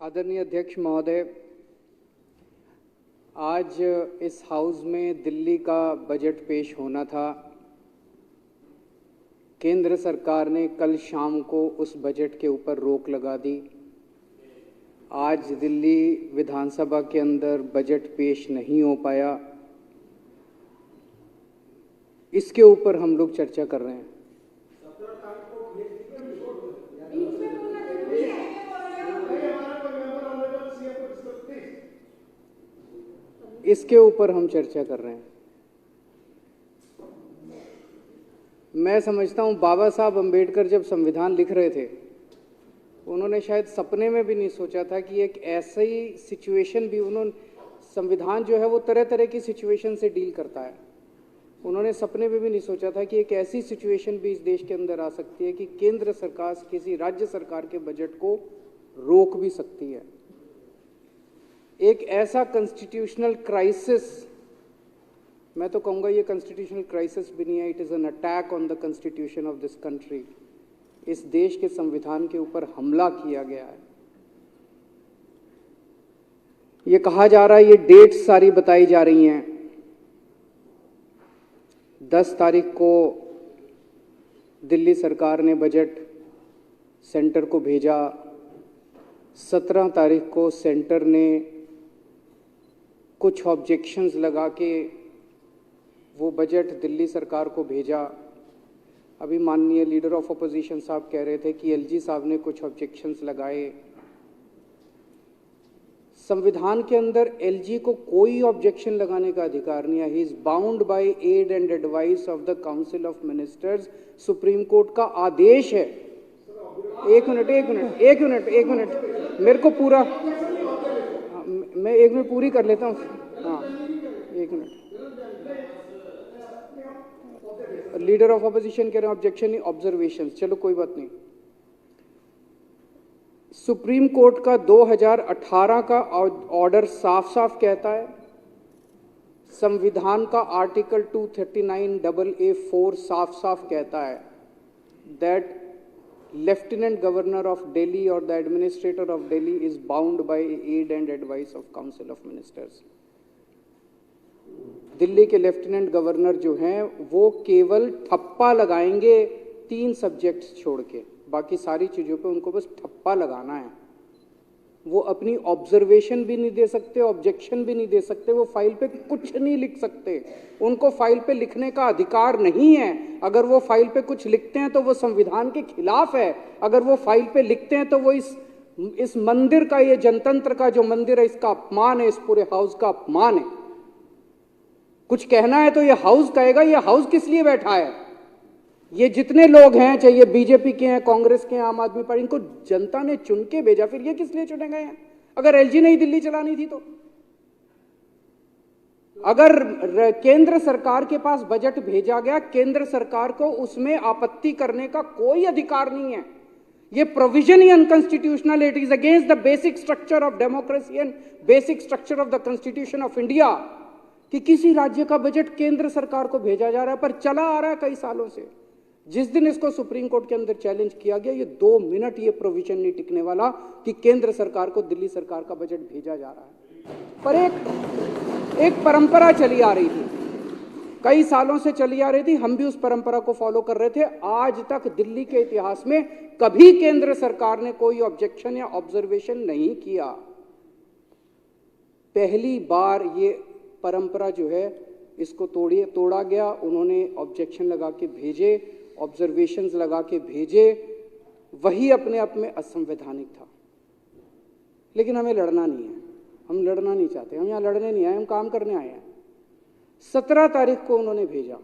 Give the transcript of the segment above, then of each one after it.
आदरणीय अध्यक्ष महोदय, आज इस हाउस में दिल्ली का बजट पेश होना था। केंद्र सरकार ने कल शाम को उस बजट के ऊपर रोक लगा दी। आज दिल्ली विधानसभा के अंदर बजट पेश नहीं हो पाया। इसके ऊपर हम लोग चर्चा कर रहे हैं। इसके ऊपर हम चर्चा कर रहे हैं। मैं समझता हूं बाबा साहब अंबेडकर जब संविधान लिख रहे थे, उन्होंने शायद सपने में भी नहीं सोचा था कि एक ऐसी सिचुएशन भी संविधान जो है वो तरह तरह की सिचुएशन से डील करता है। उन्होंने सपने में भी नहीं सोचा था कि एक ऐसी सिचुएशन भी इस देश के अंदर आ सकती है कि केंद्र सरकार किसी राज्य सरकार के बजट को रोक भी सकती है। एक ऐसा कॉन्स्टिट्यूशनल क्राइसिस, मैं तो कहूँगा ये कॉन्स्टिट्यूशनल क्राइसिस भी नहीं है, it is an attack on the constitution of this country. इस देश के संविधान के ऊपर हमला किया गया है। ये कहा जा रहा है, ये डेट्स सारी बताई जा रही हैं। 10 तारीख को दिल्ली सरकार ने बजट सेंटर को भेजा। 17 तारीख को सेंटर ने कुछ ऑब्जेक्शंस लगा के वो बजट दिल्ली सरकार को भेजा। अभी माननीय लीडर ऑफ अपोजिशन साहब कह रहे थे कि एलजी साहब ने कुछ ऑब्जेक्शंस लगाए। संविधान के अंदर एलजी को कोई ऑब्जेक्शन लगाने का अधिकार नहीं है। He is bound by aid and advice of the council of ministers. Supreme court का आदेश है। एक मिनट, मेरे को पूरा, मैं 1 मिनट पूरी कर लेता हूँ। हाँ, 1 मिनट। लीडर ऑफ अपोजिशन कह रहे हैं ऑब्जेक्शन नहीं, ऑब्जर्वेशन। चलो कोई बात नहीं। सुप्रीम कोर्ट का 2018 का ऑर्डर साफ साफ कहता है, संविधान का आर्टिकल 239AA4 साफ साफ कहता है that lieutenant governor of Delhi और the administrator of Delhi is bound by aid and advice of council of ministers. Delhi के लेफ्टिनेंट गवर्नर जो हैं वो केवल ठप्पा लगाएंगे 3 सब्जेक्ट्स छोड़ के, बाकी सारी चीज़ों पे उनको बस ठप्पा लगाना है। वो अपनी ऑब्जर्वेशन भी नहीं दे सकते, ऑब्जेक्शन भी नहीं दे सकते, वो फाइल पे कुछ नहीं लिख सकते। उनको फाइल पे लिखने का अधिकार नहीं है। अगर वो फाइल पे कुछ लिखते हैं तो वो संविधान के खिलाफ है। अगर वो फाइल पे लिखते हैं तो वो इस मंदिर का, ये जनतंत्र का जो मंदिर है, इसका अपमान है, इस पूरे हाउस का अपमान है। कुछ कहना है तो ये हाउस कहेगा। ये हाउस किस लिए बैठा है? ये जितने लोग हैं, चाहे ये बीजेपी के हैं, कांग्रेस के हैं, आम आदमी पार्टी, इनको जनता ने चुन के भेजा। फिर ये किस लिए चुने गए हैं? अगर एलजी ने ही दिल्ली चलानी थी तो? अगर केंद्र सरकार के पास बजट भेजा गया, केंद्र सरकार को उसमें आपत्ति करने का कोई अधिकार नहीं है। ये provision he unconstitutional. It is against the basic structure of democracy and basic structure of the constitution of India कि किसी राज्य का बजट केंद्र सरकार को भेजा जा रहा है। पर चला आ रहा है कई सालों से। जिस दिन इसको सुप्रीम कोर्ट के अंदर चैलेंज किया गया, ये 2 मिनट ये प्रोविजन नहीं टिकने वाला कि केंद्र सरकार को दिल्ली सरकार का बजट भेजा जा रहा है। पर एक परंपरा चली आ रही थी, कई सालों से चली आ रही थी। हम भी उस परंपरा को फॉलो कर रहे थे। आज तक दिल्ली के इतिहास में कभी केंद्र सरकार ने कोई ऑब्जेक्शन या ऑब्जर्वेशन नहीं किया। पहली बार ये परंपरा जो है इसको तोड़ा गया। उन्होंने ऑब्जेक्शन लगा के भेजे, ऑब्जर्वेशंस लगा के भेजे। वही अपने आप में असंवैधानिक था। लेकिन हमें लड़ना नहीं है, हम लड़ना नहीं चाहते। हम यहाँ लड़ने नहीं आए, हम काम करने आए हैं। 17 तारीख को उन्होंने भेजा,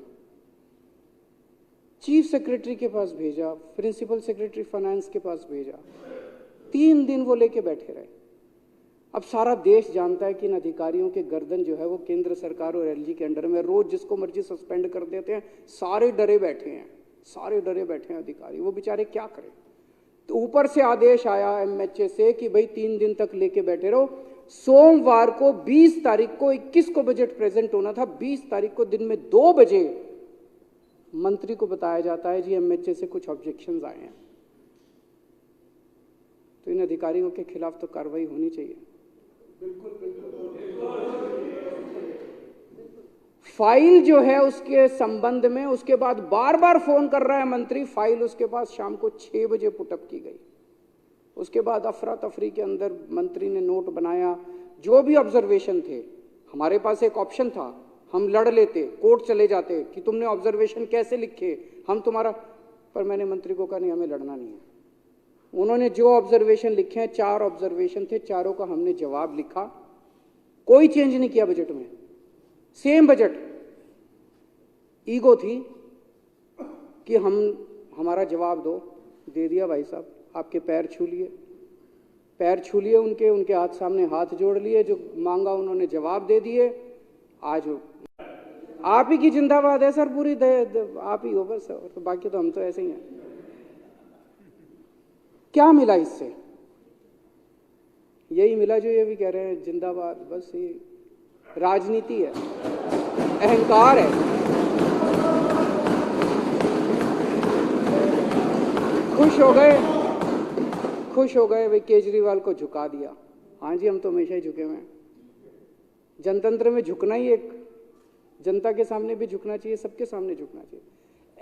चीफ सेक्रेटरी के पास भेजा, प्रिंसिपल सेक्रेटरी फाइनेंस के पास भेजा। 3 दिन वो लेके बैठे रहे। अब सारा देश जानता है कि इन अधिकारियों के गर्दन जो है वो केंद्र सरकार और एलजी के अंडर में। रोज जिसको मर्जी सस्पेंड कर देते हैं। सारे डरे बैठे हैं, सारे डरे बैठे हैं अधिकारी। वो बेचारे क्या करें? तो ऊपर से आदेश आया एमएचए से कि भाई 3 दिन तक लेके बैठे रहो। सोमवार को 20 तारीख को 21 को बजट प्रेजेंट होना था। 20 तारीख को दिन में 2 बजे मंत्री को बताया जाता है जी एमएचए से कुछ ऑब्जेक्शंस आए हैं। तो इन अधिकारियों के खिलाफ तो कार्रवाई होनी चाहिए। फाइल जो है उसके संबंध में उसके बाद बार बार फोन कर रहा है मंत्री, फाइल उसके पास शाम को 6 बजे पुटअप की गई। उसके बाद अफरा तफरी के अंदर मंत्री ने नोट बनाया, जो भी ऑब्जर्वेशन थे। हमारे पास एक ऑप्शन था, हम लड़ लेते, कोर्ट चले जाते कि तुमने ऑब्जर्वेशन कैसे लिखे, हम तुम्हारा, पर मैंने मंत्री को कहा नहीं, हमें लड़ना नहीं है। उन्होंने जो ऑब्जर्वेशन लिखे हैं, 4 ऑब्जर्वेशन थे, चारों का हमने जवाब लिखा, कोई चेंज नहीं किया बजट में, सेम बजट। ईगो थी कि हमारा जवाब दो, दे दिया भाई साहब, आपके पैर छू लिए, पैर छू लिए उनके हाथ सामने हाथ जोड़ लिए, जो मांगा उन्होंने जवाब दे दिए। आज आप ही की जिंदाबाद है सर, पूरी आप ही हो बस, तो बाकी तो हम तो ऐसे ही हैं। क्या मिला इससे? यही मिला जो ये भी कह रहे हैं जिंदाबाद, बस ये राजनीति है, अहंकार है। खुश हो गए भाई, केजरीवाल को झुका दिया। हाँ जी, हम तो हमेशा ही झुके हुए हैं। जनतंत्र में झुकना ही एक, जनता के सामने भी झुकना चाहिए, सबके सामने झुकना चाहिए।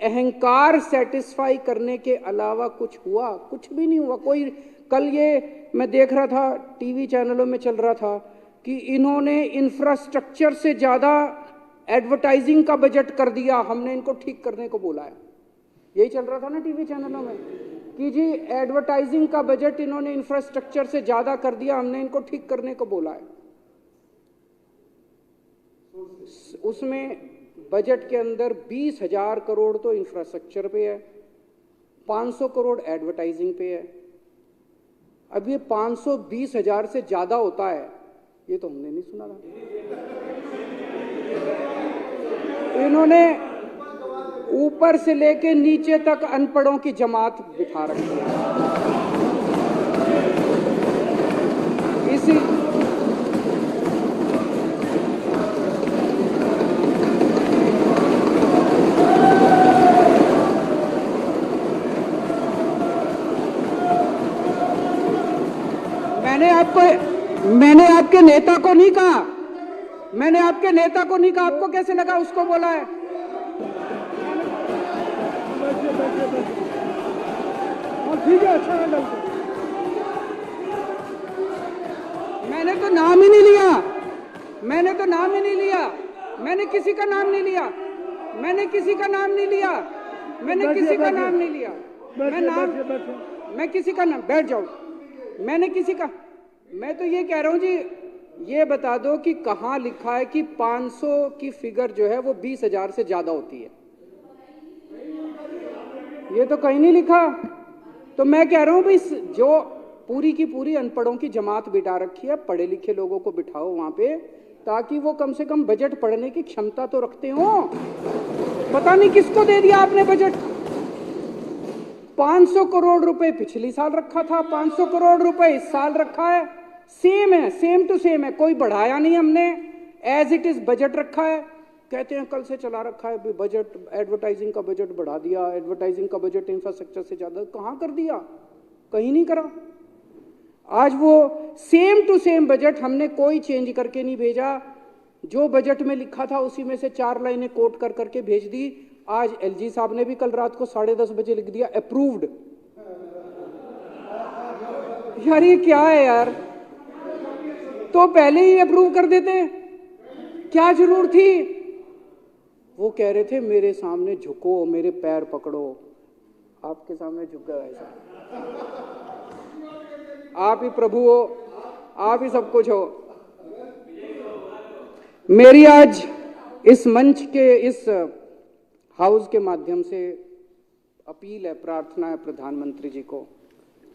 अहंकार सेटिस्फाई करने के अलावा कुछ हुआ? कुछ भी नहीं हुआ। कोई, कल ये मैं देख रहा था, टीवी चैनलों में चल रहा था कि इन्होंने इंफ्रास्ट्रक्चर से ज्यादा एडवर्टाइजिंग का बजट कर दिया, हमने इनको ठीक करने को बोला है। यही चल रहा था ना टीवी चैनलों में कि जी एडवर्टाइजिंग का बजट इन्होंने इंफ्रास्ट्रक्चर से ज्यादा कर दिया, हमने इनको ठीक करने को बोला है। उसमें बजट के अंदर 20,000 करोड़ तो इंफ्रास्ट्रक्चर पे है, 500 करोड़ एडवर्टाइजिंग पे है। अब ये 520,000 से ज्यादा होता है, ये तो हमने नहीं सुना था। इन्होंने ऊपर से लेके नीचे तक अनपढ़ों की जमात बिठा रखी है। इसी मैंने आपके नेता को नहीं कहा, मैंने आपके नेता को नहीं कहा, आपको कैसे लगा उसको बोला है? ठीक है, अच्छा है। मैंने तो नाम ही नहीं लिया, मैंने तो नाम ही नहीं लिया, मैंने किसी का नाम नहीं लिया, मैंने किसी का नाम नहीं लिया, मैंने किसी का नाम नहीं लिया, मैं किसी का नाम, बैठ जाओ, मैंने किसी का, मैं तो ये कह रहा हूं जी, ये बता दो कि कहां लिखा है कि 500 की फिगर जो है वो 20,000 से ज्यादा होती है? ये तो कहीं नहीं लिखा। तो मैं कह रहा हूं भाई, जो पूरी की पूरी अनपढ़ों की जमात बिठा रखी है, पढ़े लिखे लोगों को बिठाओ वहां पे, ताकि वो कम से कम बजट पढ़ने की क्षमता तो रखते हो। पता नहीं किसको दे दिया आपने बजट। 500 करोड़ रुपए पिछली साल रखा था, 500 करोड़ रुपए इस साल रखा है, सेम है, सेम टू सेम है, कोई बढ़ाया नहीं हमने, एज इट इज बजट रखा है। कहते हैं कल से चला रखा है बजट, एडवर्टाइजिंग का बजट बढ़ा दिया, एडवर्टाइजिंग का बजट इंफ्रास्ट्रक्चर से ज्यादा, कहां कर दिया? कहीं नहीं करा। आज वो सेम टू सेम बजट हमने कोई चेंज करके नहीं भेजा, जो बजट में लिखा था उसी में से 4 लाइनें कोट कर करके भेज दी। आज एलजी साहब ने भी कल रात को 10:30 बजे लिख दिया अप्रूव्ड। यार ये क्या है यार, तो पहले ही अप्रूव कर देते, क्या जरूरत थी? वो कह रहे थे मेरे सामने झुको, मेरे पैर पकड़ो, आपके सामने झुक गया ऐसा। आप ही प्रभु हो, आप ही सब कुछ हो। मेरी आज इस मंच के, इस हाउस के माध्यम से अपील है, प्रार्थना है प्रधानमंत्री जी को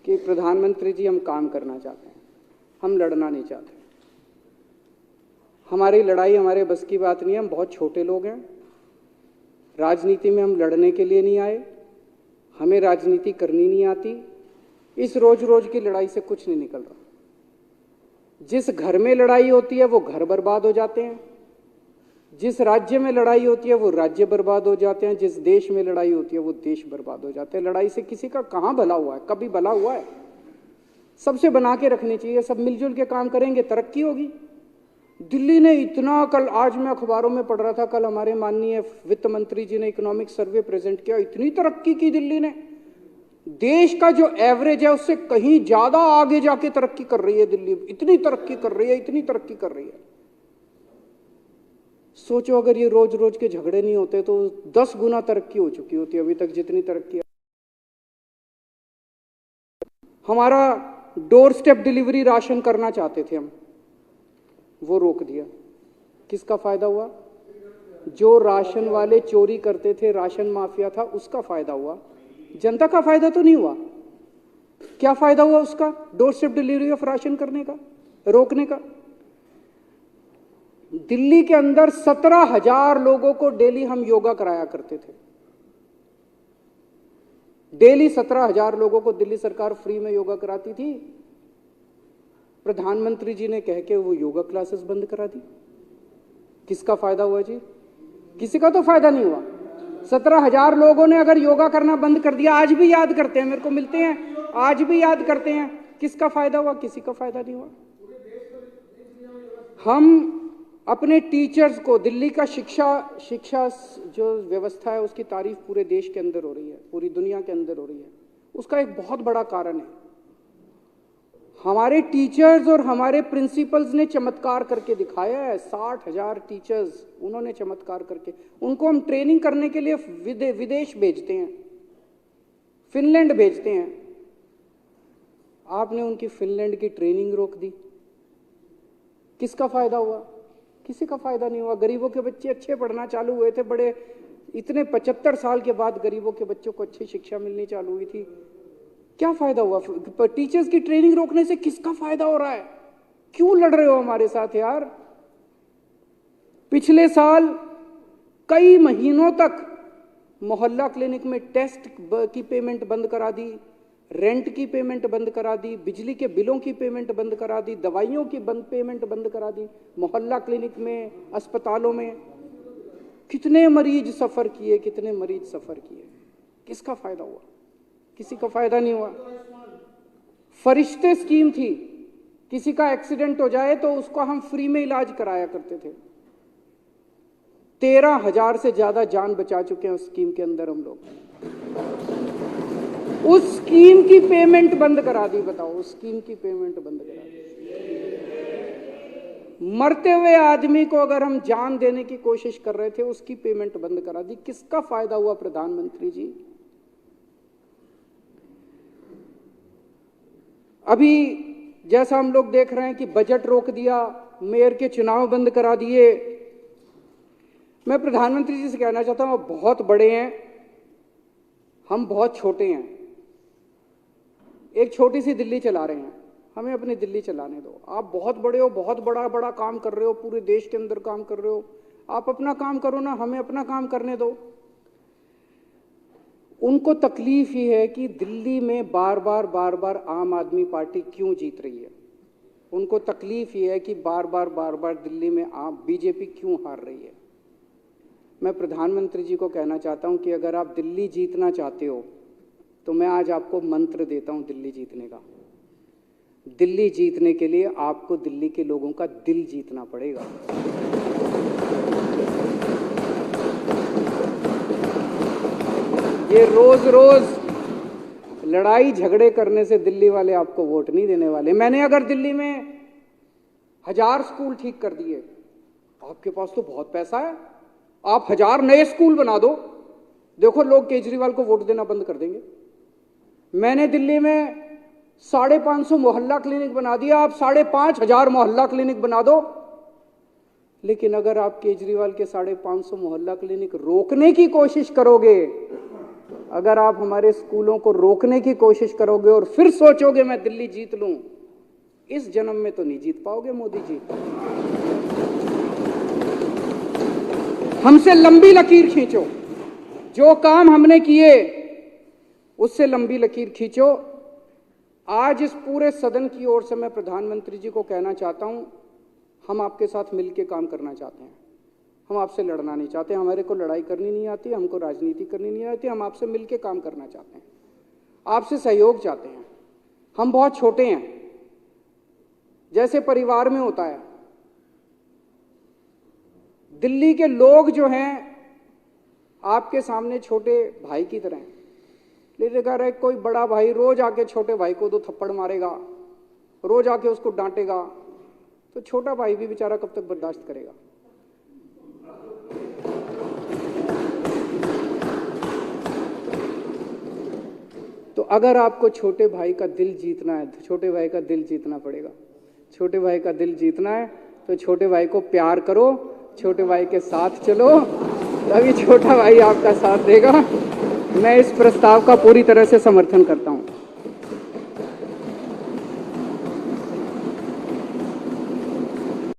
कि प्रधानमंत्री जी, हम काम करना चाहते हैं, हम लड़ना नहीं चाहते। हमारी लड़ाई हमारे बस की बात नहीं है, हम बहुत छोटे लोग हैं। राजनीति में हम लड़ने के लिए नहीं आए, हमें राजनीति करनी नहीं आती। इस रोज रोज की लड़ाई से कुछ नहीं निकल रहा। जिस घर में लड़ाई होती है वो घर बर्बाद हो जाते हैं, जिस राज्य में लड़ाई होती है वो राज्य बर्बाद हो जाते हैं, जिस देश में लड़ाई होती है वो देश बर्बाद हो जाते हैं। लड़ाई से किसी का कहां भला हुआ है? कभी भला हुआ है? सबसे बना के रखनी चाहिए, सब मिलजुल के काम करेंगे, तरक्की होगी। दिल्ली ने इतना, कल आज मैं अखबारों में पढ़ रहा था, कल हमारे माननीय वित्त मंत्री जी ने इकोनॉमिक सर्वे प्रेजेंट किया, इतनी तरक्की की दिल्ली ने, देश का जो एवरेज है उससे कहीं ज्यादा आगे जाके तरक्की कर रही है दिल्ली, इतनी तरक्की कर रही है, इतनी तरक्की कर रही है। सोचो अगर ये रोज रोज के झगड़े नहीं होते तो 10 गुना तरक्की हो चुकी होती अभी तक जितनी तरक्की। हमारा डोर स्टेप डिलीवरी राशन करना चाहते थे हम, वो रोक दिया। किसका फायदा हुआ? जो राशन वाले चोरी करते थे, राशन माफिया था, उसका फायदा हुआ, जनता का फायदा तो नहीं हुआ। क्या फायदा हुआ उसका? Door step delivery of ration करने का, रोकने का। दिल्ली के अंदर 17,000 लोगों को डेली हम योगा कराया करते थे। डेली 17,000 लोगों को दिल्ली सरकार फ्री में योगा कराती थी। प्रधानमंत्री जी ने कह के वो योगा क्लासेस बंद करा दी। किसका फायदा हुआ जी? किसी का तो फायदा नहीं हुआ। 17,000 लोगों ने अगर योगा करना बंद कर दिया, आज भी याद करते हैं, मेरे को मिलते हैं, आज भी याद करते हैं। किसका फायदा हुआ? किसी का फायदा नहीं हुआ। हम अपने टीचर्स को, दिल्ली का शिक्षा जो व्यवस्था है उसकी तारीफ पूरे देश के अंदर हो रही है, पूरी दुनिया के अंदर हो रही है। उसका एक बहुत बड़ा कारण है हमारे टीचर्स और हमारे प्रिंसिपल्स ने चमत्कार करके दिखाया है। 60,000 टीचर्स, उन्होंने चमत्कार करके, उनको हम ट्रेनिंग करने के लिए विदेश भेजते हैं, फिनलैंड भेजते हैं। आपने उनकी फिनलैंड की ट्रेनिंग रोक दी। किसका फायदा हुआ? किसी का फायदा नहीं हुआ। गरीबों के बच्चे अच्छे पढ़ना चालू हुए थे, बड़े इतने 75 साल के बाद गरीबों के बच्चों को अच्छी शिक्षा मिलनी चालू हुई थी। क्या फायदा हुआ? टीचर्स की ट्रेनिंग रोकने से किसका फायदा हो रहा है? क्यों लड़ रहे हो हमारे साथ यार? पिछले साल कई महीनों तक मोहल्ला क्लिनिक में टेस्ट की पेमेंट बंद करा दी, रेंट की पेमेंट बंद करा दी, बिजली के बिलों की पेमेंट बंद करा दी, दवाइयों की पेमेंट बंद करा दी। मोहल्ला क्लिनिक में, अस्पतालों में कितने मरीज सफर किए, कितने मरीज सफर किए। किसका फायदा हुआ? किसी का फायदा नहीं हुआ। फरिश्ते स्कीम थी, किसी का एक्सीडेंट हो जाए तो उसको हम फ्री में इलाज कराया करते थे। 13,000 से ज्यादा जान बचा चुके हैं उस स्कीम के अंदर हम लोग। उस स्कीम की पेमेंट बंद करा दी। बताओ, उस स्कीम की पेमेंट बंद करा दी। मरते हुए आदमी को अगर हम जान देने की कोशिश कर रहे थे, उसकी पेमेंट बंद करा दी। किसका फायदा हुआ प्रधानमंत्री जी? अभी जैसा हम लोग देख रहे हैं कि बजट रोक दिया, मेयर के चुनाव बंद करा दिए। मैं प्रधानमंत्री जी से कहना चाहता हूं, आप बहुत बड़े हैं, हम बहुत छोटे हैं। एक छोटी सी दिल्ली चला रहे हैं, हमें अपनी दिल्ली चलाने दो। आप बहुत बड़े हो, बहुत बड़ा काम कर रहे हो, पूरे देश के अंदर काम कर रहे हो। आप अपना काम करो ना, हमें अपना काम करने दो। उनको तकलीफ ही है कि दिल्ली में बार बार आम आदमी पार्टी क्यों जीत रही है। उनको तकलीफ ही है कि बार बार दिल्ली में बीजेपी क्यों हार रही है। मैं प्रधानमंत्री जी को कहना चाहता हूं कि अगर आप दिल्ली जीतना चाहते हो तो मैं आज आपको मंत्र देता हूं दिल्ली जीतने का। दिल्ली जीतने के लिए आपको दिल्ली के लोगों का दिल जीतना पड़ेगा। ये रोज रोज लड़ाई झगड़े करने से दिल्ली वाले आपको वोट नहीं देने वाले। मैंने अगर दिल्ली में 1000 स्कूल ठीक कर दिए, आपके पास तो बहुत पैसा है, आप 1000 नए स्कूल बना दो, देखो लोग केजरीवाल को वोट देना बंद कर देंगे। मैंने दिल्ली में 550 मोहल्ला क्लिनिक बना दिया, आप 5,500 मोहल्ला क्लिनिक बना दो। लेकिन अगर आप केजरीवाल के 550 मोहल्ला क्लिनिक रोकने की कोशिश करोगे, अगर आप हमारे स्कूलों को रोकने की कोशिश करोगे और फिर सोचोगे मैं दिल्ली जीत लूं, इस जन्म में तो नहीं जीत पाओगे मोदी जी। हमसे लंबी लकीर खींचो, जो काम हमने किए उससे लंबी लकीर खींचो। आज इस पूरे सदन की ओर से मैं प्रधानमंत्री जी को कहना चाहता हूं, हम आपके साथ मिलकर काम करना चाहते हैं। हम आपसे लड़ना नहीं चाहते, हमारे को लड़ाई करनी नहीं आती, हमको राजनीति करनी नहीं आती। हम आपसे मिलकर काम करना चाहते हैं, आपसे सहयोग चाहते हैं। हम बहुत छोटे हैं, जैसे परिवार में होता है। दिल्ली के लोग जो हैं आपके सामने छोटे भाई की तरह हैं, लेकिन कह रहे कोई बड़ा भाई रोज आके छोटे भाई को 2 थप्पड़ मारेगा, रोज आके उसको डांटेगा, तो छोटा भाई भी बेचारा कब तक बर्दाश्त करेगा। तो अगर आपको छोटे भाई का दिल जीतना है तो छोटे भाई का दिल जीतना पड़ेगा। छोटे भाई का दिल जीतना है तो छोटे भाई को प्यार करो, छोटे भाई के साथ चलो, तभी छोटा भाई आपका साथ देगा। मैं इस प्रस्ताव का पूरी तरह से समर्थन करता हूं।